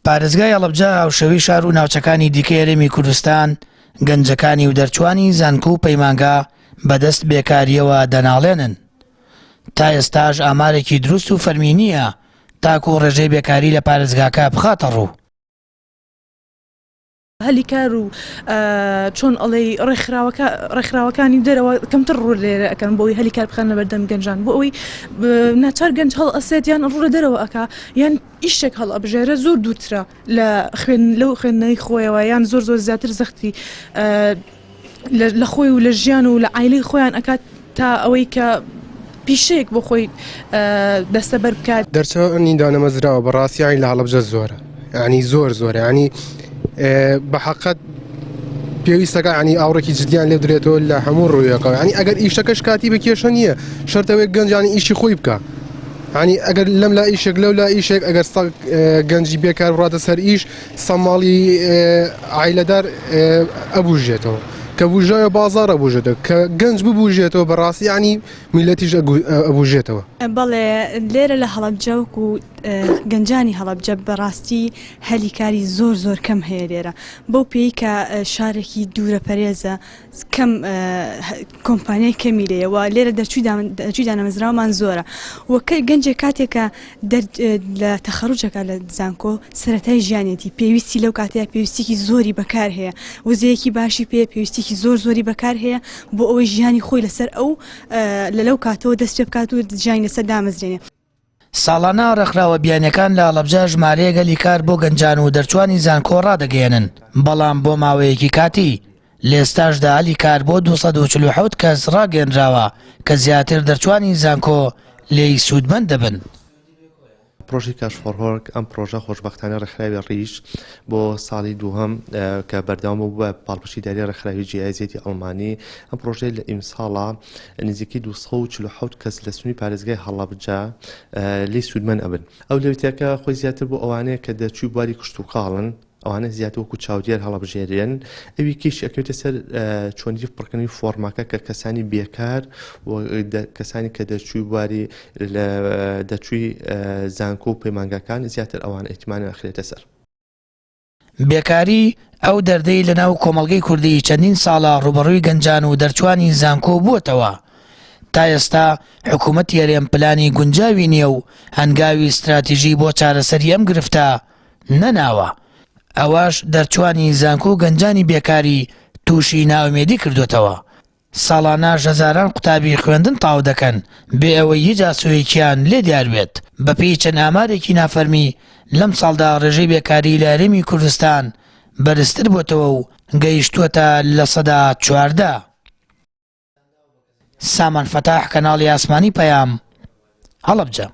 پارێزگای هەڵەبجە هاوشێوەی شار و ناوچەکانی دیکەی هەرێمی کوردستان گەنجەکانی و دەرچوانی زانکۆ و پەیمانگا بەدەست بێکاریەوە دەناڵێنن. تا ئێستاش ئامارێکی دروست و فەرمی نییە تاکو ڕێژەی بێکاری لە پارێزگاکە بخاتە ڕوو. هەلیکار و چۆن ئەڵێ ڕێکخراوەکانی دەرەوە کەمتر ڕوو لێرە ئەەکەن بۆی هەلیکار بخەنە بەردەم گەنجان بۆ ئەوەی ناچار گەنج هەڵ ئەسێت یان ڕوو لە دەرەوە ئەکا یان ئیشێک هەڵ ئەبژێرە زۆر دوورترە لە لەو خوێندنەی خۆیەوە یان زۆر زیاتر زەختی لە خۆی و لە ژیان و لە عایلەی خۆیان ئەکات تا ئەوەی کە پیشەیەک بۆ خۆی دەستەبەر بکات. دەرچەوەنی دانەمەزراوە بەڕاستیانی لە هەڵەبجە زۆرە، ینی زۆرە، ینی بە حەقەت پێویستەکە ینی ئاوڕێکی جدیان لێ درێتەوە لە هەموو ڕوویەکەەوە، ینی ئەگەر ئیشەکەش کاتی بە کێشە نییە شەرتەوەی گەنجانی ئیشی خۆی بکە، ینی ئەگەر لەم لا ئیشێک لەو لا ئیشێک ئەگەر گەنجی بێکار بڕاتە سەر ئیش سەماڵی عایلەدار ئەبوژێتەوە، کە بوژایە بازار ئەبوژێتەوە، کە گەنج ببوژێتەوە بەڕاستی ینی میلەتیش ئەبوژێتەوە. بەڵێ لێرە لە هەڵەبجە وەکو گەنجانی هەڵەبجە بەڕاستی هەلیکاری زۆر کەم هەیە لێرە بەو پێی کە شارێکی دوورە پەرێزە کەم کۆمپانیای کەمی لێەوە لێرە دەرچووی دانەمەزراومان زۆرە وەکە گەنجێک کاتێکە لە تەخەڕوجەکە لە زانکۆ سەرەتای ژیانێتی پێویستی لەو کاتەیە پێویستێکی زۆری بەکار هەیە وزەیەکی باشی پێ پێویستێکی زۆری بەکار هەیە بۆ ئەوەی ژیانی خۆی لەسەر ئەو لەو کاتەوە دەست پێ بکات و ژیانی لەسەر دامەزرێنێ. ساڵانە ڕێکخراوە بیانەکان لە هەڵەبجە ژمارەیە گەلیکار بۆ گەنجان و دەرچوانی زانکۆ ڕادەگەێنن، بەڵام بۆ ماوەیەکی کاتی لێستاشدا هەلیکار بۆ 247 کەس ڕاگەێنراوە کە زیاتر دەرچوانی زانکۆ لێی سوودمەند دەبن. پرۆژی کاشفۆرهۆرگ ئەم پرۆژە خۆشبەختانە ڕێکخراوی ڕیش بۆ ساڵی دووهەم کە بەردەوام بووە پاڵپشتی داری ڕێکخراوی جیایزێتی ئەڵمانی ئەم پرۆژەی لە ئیمساڵە نزیکی 247 کەس لە سنووی پارێزگای هەڵەبجە لێی سوودمەند ئەبن. ئەو لەوتێکە خۆی زیاتر بۆ ئەوانەیە کە دەرچووی بواری کشت و کاڵن ئەوانە زیاتر وەکو چاودێر هەڵەبژێرێن ئەوی کیش ئەکەوێتە سەر چۆنی پڕکردنی فۆرماکە کە کەسانی بێکار و کەسانی کە دەرچووی بواری لە دەرچووی زانکۆ و پەیمانگاکان زیاتر ئەوان ئێتیمانیان ئەخرێتە سەر. بێکاری ئەو دەردەی لەناو کۆمەڵگەی کوردی چەندین ساڵە ڕوبەڕووی گەنجان و دەرچوانی زانکۆ بووەتەوە. تا ئێستا حکوومەتی هەرێم پلانی گونجاوی نییە و هەنگاوی استراتیژی بۆ چارەسەری ئەم گرفتە نەناوە. ئەوەش دەرچوانی زانکۆ و گەنجانی بێکاری تووشی ناومێدی کردوێتەوە. ساڵانە هەزاران قوتابی خوێندن تاو دەکەن بێ ئەوەی هیچ ئاسوویەکیان لێ دیار بێت. بەپێی چەند ئامارێکی نافەرمی لەم ساڵدا ڕێژەی بێکاری لە هەرێمی کوردستان بەرزتر بووەتەوە و گەیشتووەتە لە سەدا 14. سامان فەتاح، کەناڵی ئاسمانی پەیام، هەڵەبجە.